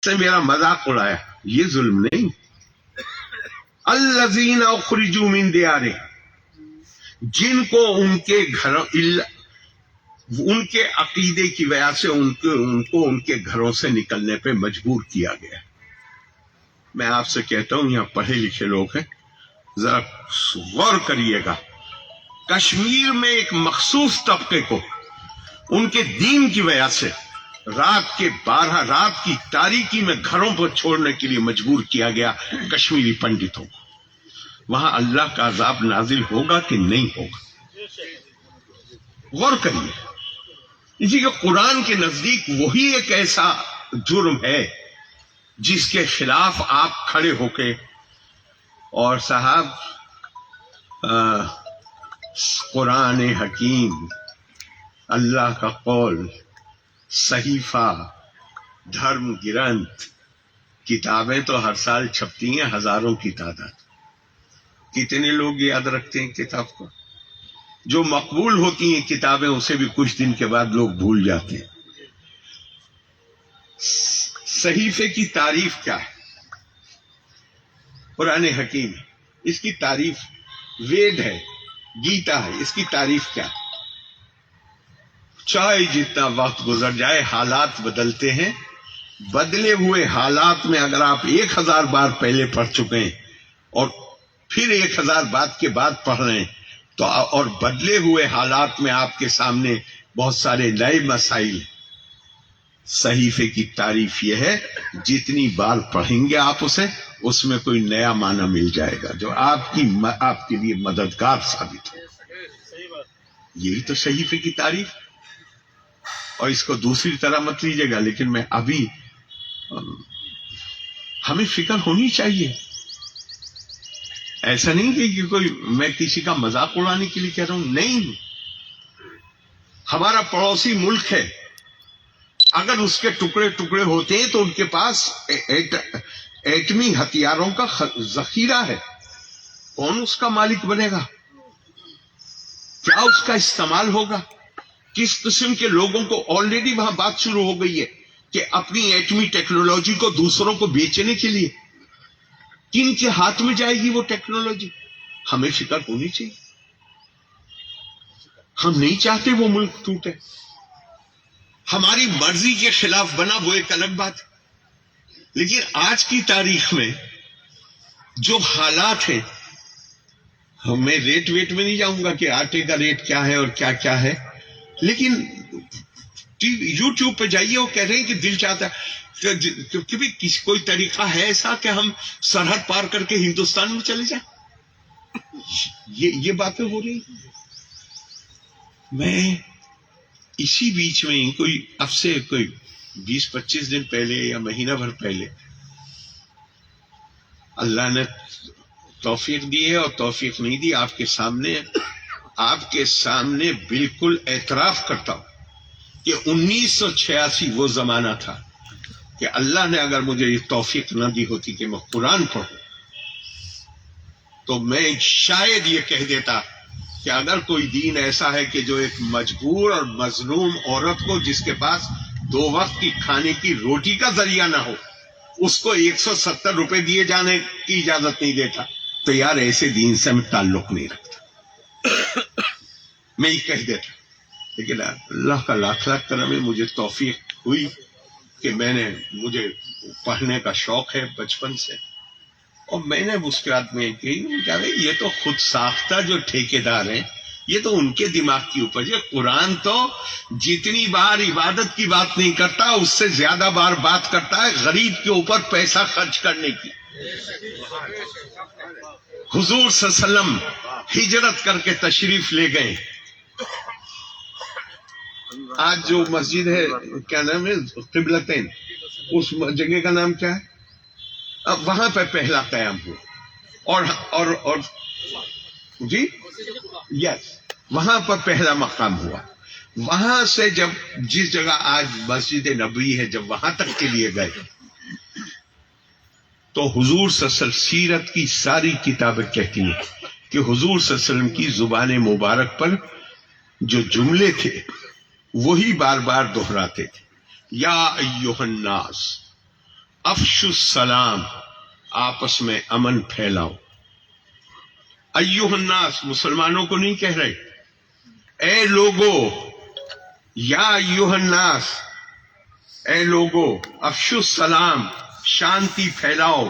سے میرا مذاق اڑایا، یہ ظلم نہیں؟ الذین اخرجوا من دیارہم، جن کو ان کے گھروں، ان کے عقیدے کی وجہ سے ان کو ان کے گھروں سے نکلنے پہ مجبور کیا گیا۔ میں آپ سے کہتا ہوں، یہاں پڑھے لکھے لوگ ہیں، ذرا غور کریے گا۔ کشمیر میں ایک مخصوص طبقے کو ان کے دین کی وجہ سے رات کے 12 رات کی تاریکی میں گھروں پر چھوڑنے کے لیے مجبور کیا گیا، کشمیری پنڈتوں کو۔ وہاں اللہ کا عذاب نازل ہوگا کہ نہیں ہوگا؟ غور کریے۔ اسی کہ قرآن کے نزدیک وہی ایک ایسا جرم ہے جس کے خلاف آپ کھڑے ہو کے، اور صاحب قرآن حکیم، اللہ کا قول، صحیفہ، دھرم گرنتھ، کتابیں تو ہر سال چھپتی ہیں ہزاروں کی تعداد۔ کتنے لوگ یاد رکھتے ہیں کتاب کو؟ جو مقبول ہوتی ہیں کتابیں اسے بھی کچھ دن کے بعد لوگ بھول جاتے ہیں۔ صحیفے کی تعریف کیا ہے؟ قرآن حکیم، اس کی تعریف وید ہے، گیتا ہے، اس کی تعریف کیا ہے؟ چاہے جتنا وقت گزر جائے حالات بدلتے ہیں، بدلے ہوئے حالات میں اگر آپ 1000 بار پہلے پڑھ چکے ہیں اور پھر 1000 بار کے بعد پڑھ رہے ہیں تو، اور بدلے ہوئے حالات میں آپ کے سامنے بہت سارے نئے مسائل۔ صحیفے کی تعریف یہ ہے، جتنی بار پڑھیں گے آپ اسے، اس میں کوئی نیا معنی مل جائے گا جو آپ کے لیے مددگار ثابت ہو۔ یہی تو صحیفے کی تعریف۔ اور اس کو دوسری طرح مت لیجیے گا، لیکن میں ابھی ہمیں فکر ہونی چاہیے۔ ایسا نہیں کہ کوئی میں کسی کا مذاق اڑانے کے لیے کہہ رہا ہوں، نہیں۔ ہمارا پڑوسی ملک ہے، اگر اس کے ٹکڑے ٹکڑے ہوتے ہیں تو ان کے پاس ایٹمی ہتھیاروں کا ذخیرہ ہے، کون اس کا مالک بنے گا؟ کیا اس کا استعمال ہوگا؟ کس قسم کے لوگوں کو آلریڈی وہاں بات شروع ہو گئی ہے کہ اپنی ایٹمی ٹیکنالوجی کو دوسروں کو بیچنے کے لیے کن کے ہاتھ میں جائے گی وہ ٹیکنالوجی؟ ہمیں فکر ہونی چاہیے۔ ہم نہیں چاہتے وہ ملک ٹوٹے، ہماری مرضی کے خلاف بنا وہ ایک الگ بات ہے، لیکن آج کی تاریخ میں جو حالات ہیں، میں ریٹ ویٹ میں نہیں جاؤں گا کہ آٹے کا ریٹ کیا ہے اور کیا کیا ہے، لیکن یوٹیوب پہ جائیے وہ کہہ رہے ہیں کہ دل چاہتا ہے کہ بھی کوئی طریقہ ہے ایسا کہ ہم سرحد پار کر کے ہندوستان میں چلے جائیں۔ یہ باتیں ہو رہی۔ میں اسی بیچ میں کوئی اب سے کوئی 20-25 دن پہلے یا مہینہ بھر پہلے اللہ نے توفیق دی ہے، اور توفیق نہیں دی، آپ کے سامنے بالکل اعتراف کرتا ہوں کہ 1986 وہ زمانہ تھا کہ اللہ نے اگر مجھے یہ توفیق نہ دی ہوتی کہ میں قرآن پڑھوں تو میں شاید یہ کہہ دیتا کہ اگر کوئی دین ایسا ہے کہ جو ایک مجبور اور مظلوم عورت کو جس کے پاس 2 وقت کی کھانے کی روٹی کا ذریعہ نہ ہو، اس کو 170 روپے دیے جانے کی اجازت نہیں دیتا، تو یار ایسے دین سے میں تعلق نہیں رکھتا، میں یہ کہہ دیتا۔ لیکن اللہ کا لاکھ لاکھ کرم ہے، مجھے توفیق ہوئی کہ مجھے پڑھنے کا شوق ہے بچپن سے، اور میں نے اس کے بعد میں کہی یہ تو خود ساختہ جو ٹھیکیدار ہیں، یہ تو ان کے دماغ کی اپج ہے۔ قرآن تو جتنی بار عبادت کی بات نہیں کرتا، اس سے زیادہ بار بات کرتا ہے غریب کے اوپر پیسہ خرچ کرنے کی۔ حضور صلی اللہ علیہ وسلم ہجرت کر کے تشریف لے گئے۔ آج جو مسجد ہے کیا نام ہے، قبلتین، اس جگہ کا نام کیا ہے؟ اب وہاں پہ پہلا قیام ہوا، اور جی یس، وہاں پر پہلا مقام ہوا۔ وہاں سے جب جس جگہ آج مسجد نبوی ہے، جب وہاں تک کے لیے گئے تو حضور صلی اللہ علیہ وسلم سیرت کی ساری کتابیں کہتی ہیں کہ حضور صلی اللہ علیہ وسلم کی زبان مبارک پر جو جملے تھے وہی بار بار دہراتے تھے، یا ایھا الناس، افشوا السلام، آپس میں امن پھیلاؤ. ایھا الناس، مسلمانوں کو نہیں کہہ رہے، اے لوگو، یا ایھا الناس، اے لوگو، افشوا السلام، شانتی پھیلاؤ.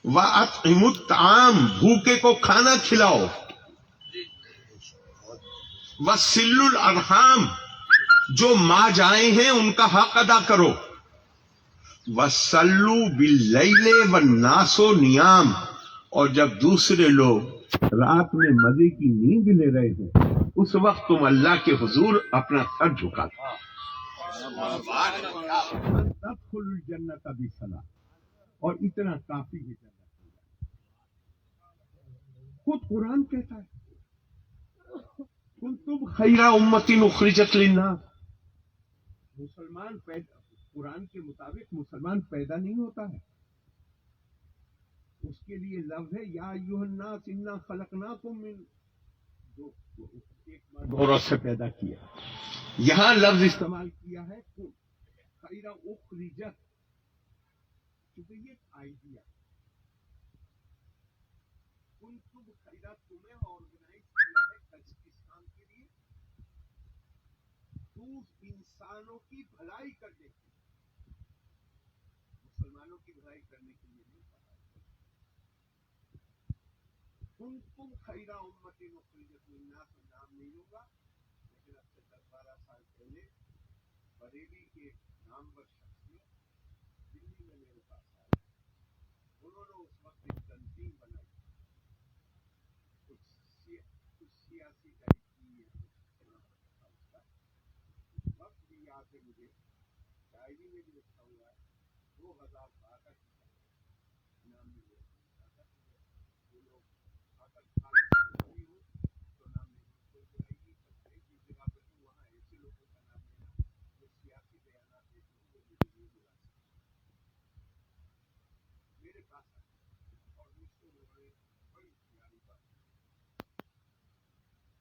وَأَطْعِمُوا الطَّعَامَ، بھوکے کو کھانا کھلاؤ. وَصِلُّوا الْأَرْحَامَ، جو ماں جائیں ہیں ان کا حق ادا کرو. وَصَلُّوا بِاللَّيْلِ وَالنَّاسُ نِيَامٌ، اور جب دوسرے لوگ رات میں مزے کی نیند لے رہے ہوں اس وقت تم اللہ کے حضور اپنا سر جھکا دو. تدخلوا الجنت بسلام، اور اتنا کافی ہے. خود قرآن کہتا ہے کنتم خیر امت اخرجت للناس. مسلمان پیدا، قرآن کے مطابق مسلمان پیدا نہیں ہوتا ہے، اس کے لیے لفظ ہے یا ایھا الناس انا خلقناکم من، جو ایک عورت سے پیدا کیا. یہاں لفظ استعمال کیا ہے کن، خیر اخرجت، کیونکہ یہ آئیڈیا کنتم خیرہ، تمہیں آرگنائز کیا ہے کام کے لیے، انسانوں کی بھلائی کرنے کے لیے، مسلمانوں کی بھلائی کرنے کے لیے نہیں کہا. کنتم خیر امت اخرجت للناس نام نہیں ہوگا، لیکن اب سے 10-12 سال پہلے بریلی کے نامور شخصیت دلی میں میرے پاس آئے. انہوں نے اس وقت ایک تنظیم بنائی، کچھ سیاسی ٹائپ کی وقت بھی یاد ہے مجھے، ڈائری میں بھی لکھا ہوا ہے 2012 نام نہیں ہے. وہ لوگ اگر خالی ہو تو نام نہیں کوئی برائی نہیں کرتے، جس جگہ پہ تو وہاں ایسے لوگوں کا نام لینا جو سیاسی بیانات دیتے ہیں وہ مجھے نہیں بلا سکتے. میرے پاس اور مجھ سے انہوں نے بڑی پیاری بات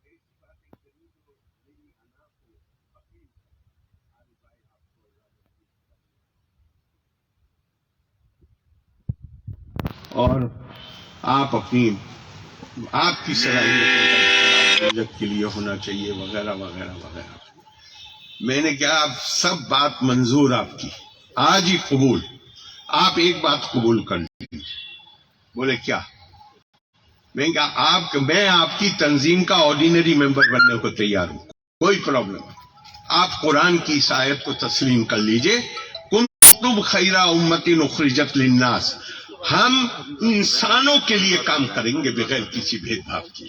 ایسی باتیں کری جو میری انا کو فقیر آج بھائی آپ کو اور آپ اپنی آپ کی صلاحیت کے لیے ہونا چاہیے وغیرہ وغیرہ وغیرہ. میں نے کہا آپ سب بات منظور آپ کی، آج ہی قبول. آپ ایک بات قبول کر لیجیے. بولے کیا؟ میں نے کہا میں آپ کی تنظیم کا آرڈینری ممبر بننے کو تیار ہوں، کوئی پرابلم نہیں. آپ قرآن کی اس آیت کو تسلیم کر لیجئے، کنتم خیر امت اخرجت للناس، ہم انسانوں کے لیے کام کریں گے بغیر کسی بھید بھاؤ کے،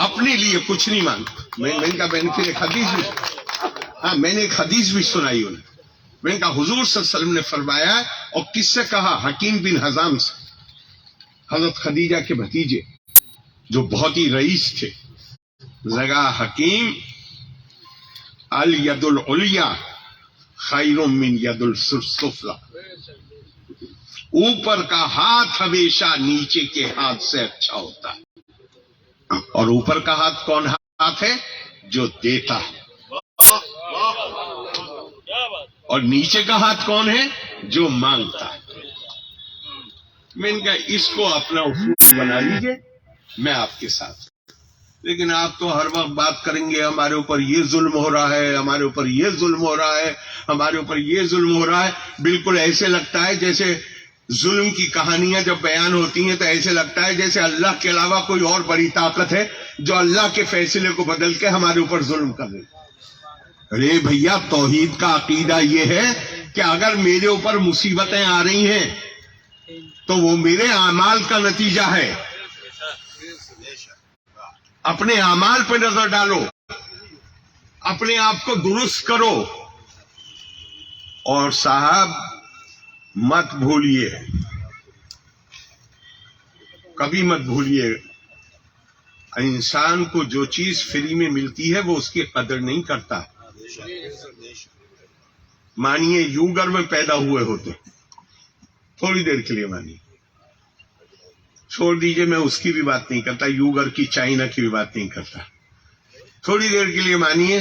اپنے لیے کچھ نہیں مانگتا. میں نے کہا میں نے پھر ایک حدیث بھی، ہاں میں نے ایک حدیث بھی سنائی انہیں. میں نے کہا حضور صلی اللہ علیہ وسلم نے فرمایا، اور کس سے کہا؟ حکیم بن حزام سے، حضرت خدیجہ کے بھتیجے جو بہت ہی رئیس تھے. زگا حکیم الید العلیٰ خیر من ید السفلی، اوپر کا ہاتھ ہمیشہ نیچے کے ہاتھ سے اچھا ہوتا ہے. اور اوپر کا ہاتھ کون ہاتھ ہے؟ جو دیتا ہے. اور نیچے کا ہاتھ کون ہے؟ جو مانگتا ہے. میں نے کہا اس کو اپنا اصول بنا لیجئے، میں آپ کے ساتھ. لیکن آپ تو ہر وقت بات کریں گے ہمارے اوپر یہ ظلم ہو رہا ہے، ہمارے اوپر یہ ظلم ہو رہا ہے، ہمارے اوپر یہ ظلم ہو رہا ہے. بالکل ایسے لگتا ہے جیسے ظلم کی کہانیاں جب بیان ہوتی ہیں تو ایسے لگتا ہے جیسے اللہ کے علاوہ کوئی اور بڑی طاقت ہے جو اللہ کے فیصلے کو بدل کے ہمارے اوپر ظلم کر رہی. ارے بھیا، توحید کا عقیدہ یہ ہے کہ اگر میرے اوپر مصیبتیں آ رہی ہیں تو وہ میرے اعمال کا نتیجہ ہے. اپنے اعمال پہ نظر ڈالو، اپنے آپ کو درست کرو. اور صاحب مت بھولیے، کبھی مت بھولیے، انسان کو جو چیز فری میں ملتی ہے وہ اس کی قدر نہیں کرتا. مانیے یوگر میں پیدا ہوئے ہوتے، تھوڑی دیر کے لیے مانیے، چھوڑ دیجئے میں اس کی بھی بات نہیں کرتا، یوگر کی چائنا کی بھی بات نہیں کرتا. تھوڑی دیر کے لیے مانیے